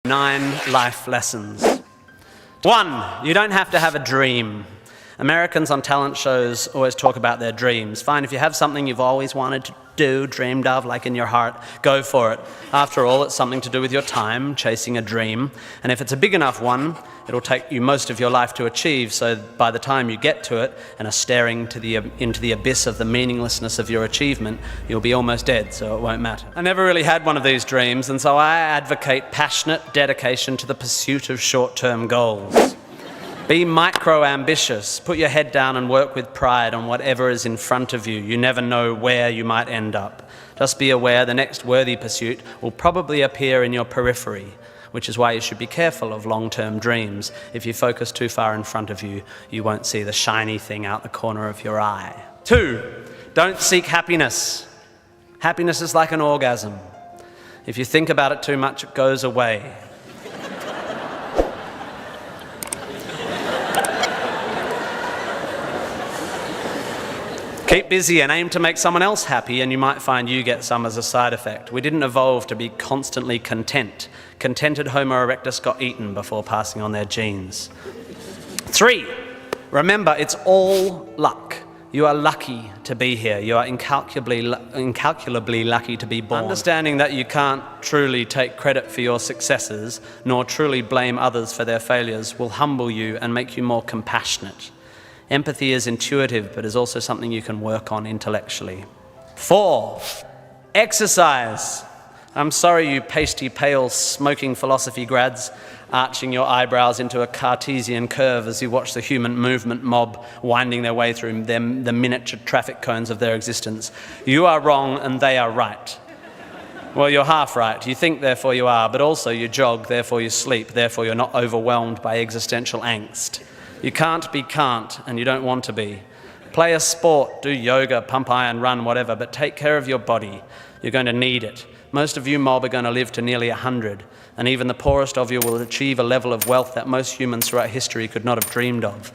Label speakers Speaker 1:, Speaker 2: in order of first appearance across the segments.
Speaker 1: 9 life lessons. 1, you don't have to have a dream. Americans on talent shows always talk about their dreams. Fine, if you have something you've always wanted to do, dreamed of, like in your heart, go for it. After all, it's something to do with your time, chasing a dream. And if it's a big enough one, it'll take you most of your life to achieve, so by the time you get to it and are staring into the abyss of the meaninglessness of your achievement, you'll be almost dead, so it won't matter. I never really had one of these dreams, and so I advocate passionate dedication to the pursuit of short-term goals. Be micro-ambitious. Put your head down and work with pride on whatever is in front of you. You never know where you might end up. Just be aware the next worthy pursuit will probably appear in your periphery, which is why you should be careful of long-term dreams. If you focus too far in front of you, you won't see the shiny thing out the corner of your eye. 2, don't seek happiness. Happiness is like an orgasm. If you think about it too much, it goes away. Keep busy and aim to make someone else happy, and you might find you get some as a side effect. We didn't evolve to be constantly content. Contented Homo erectus got eaten before passing on their genes. 3, remember, it's all luck. You are lucky to be here. You are incalculably lucky to be born. Understanding that you can't truly take credit for your successes, nor truly blame others for their failures, will humble you and make you more compassionate. Empathy is intuitive, but is also something you can work on intellectually. 4, exercise. I'm sorry, you pasty, pale, smoking philosophy grads, arching your eyebrows into a Cartesian curve as you watch the human movement mob winding their way through the miniature traffic cones of their existence. You are wrong and they are right. Well, you're half right. You think, therefore you are, but also you jog, therefore you sleep, therefore you're not overwhelmed by existential angst. You can't be can't, and you don't want to be. Play a sport, do yoga, pump iron, run, whatever, but take care of your body. You're going to need it. Most of you mob are going to live to nearly 100, and even the poorest of you will achieve a level of wealth that most humans throughout history could not have dreamed of.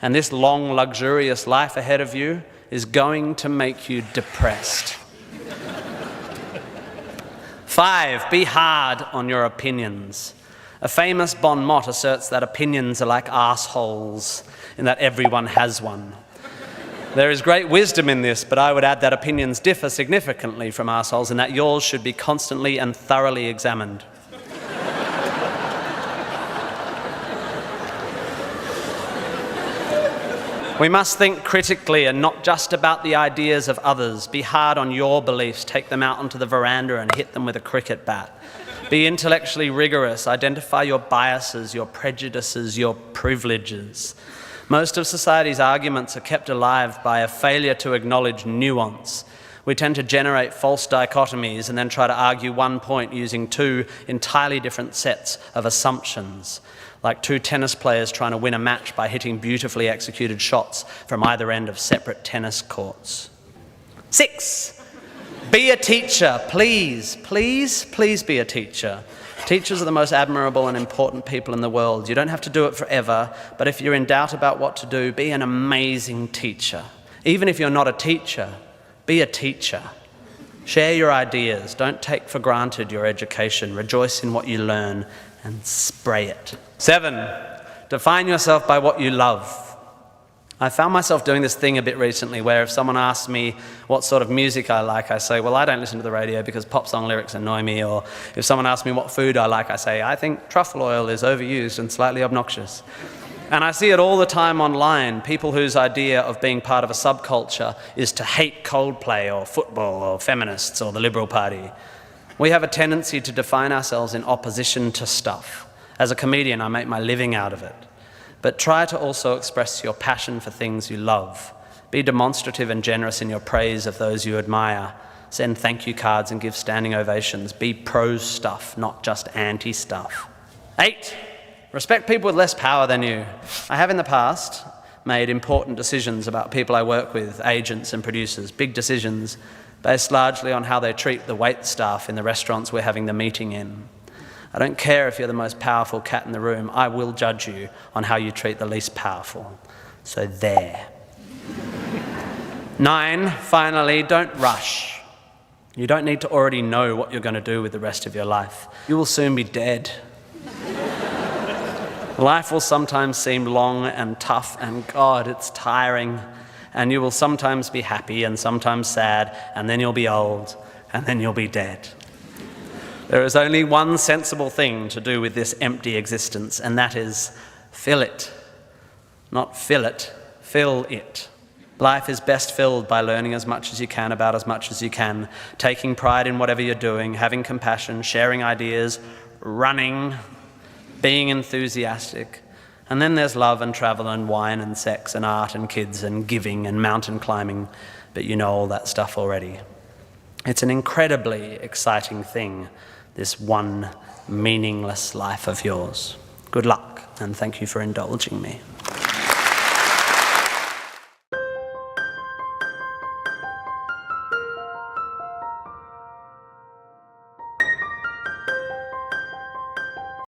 Speaker 1: And this long, luxurious life ahead of you is going to make you depressed. 5, be hard on your opinions. A famous bon mot asserts that opinions are like arseholes, and that everyone has one. There is great wisdom in this, but I would add that opinions differ significantly from arseholes, and that yours should be constantly and thoroughly examined. We must think critically and not just about the ideas of others. Be hard on your beliefs. Take them out onto the veranda and hit them with a cricket bat. Be intellectually rigorous. Identify your biases, your prejudices, your privileges. Most of society's arguments are kept alive by a failure to acknowledge nuance. We tend to generate false dichotomies and then try to argue one point using 2 entirely different sets of assumptions, like 2 tennis players trying to win a match by hitting beautifully executed shots from either end of separate tennis courts. 6, be a teacher. Please, please, please be a teacher. Teachers are the most admirable and important people in the world. You don't have to do it forever, but if you're in doubt about what to do, be an amazing teacher. Even if you're not a teacher, be a teacher. Share your ideas. Don't take for granted your education. Rejoice in what you learn and spray it. 7, define yourself by what you love. I found myself doing this thing a bit recently where if someone asks me what sort of music I like, I say, well, I don't listen to the radio because pop song lyrics annoy me. Or if someone asks me what food I like, I say, I think truffle oil is overused and slightly obnoxious. And I see it all the time online, people whose idea of being part of a subculture is to hate Coldplay or football or feminists or the Liberal Party. We have a tendency to define ourselves in opposition to stuff. As a comedian, I make my living out of it. But try to also express your passion for things you love. Be demonstrative and generous in your praise of those you admire. Send thank you cards and give standing ovations. Be pro stuff, not just anti stuff. 8, respect people with less power than you. I have in the past made important decisions about people I work with, agents and producers, big decisions based largely on how they treat the wait staff in the restaurants we're having the meeting in. I don't care if you're the most powerful cat in the room. I will judge you on how you treat the least powerful. So there. 9, finally, don't rush. You don't need to already know what you're going to do with the rest of your life. You will soon be dead. Life will sometimes seem long and tough, and God, it's tiring. And you will sometimes be happy and sometimes sad, and then you'll be old, and then you'll be dead. There is only one sensible thing to do with this empty existence, and that is fill it. Not fill it, fill it. Life is best filled by learning as much as you can about as much as you can, taking pride in whatever you're doing, having compassion, sharing ideas, running, being enthusiastic. And then there's love and travel and wine and sex and art and kids and giving and mountain climbing, but you know all that stuff already. It's an incredibly exciting thing, this one meaningless life of yours. Good luck, and thank you for indulging me.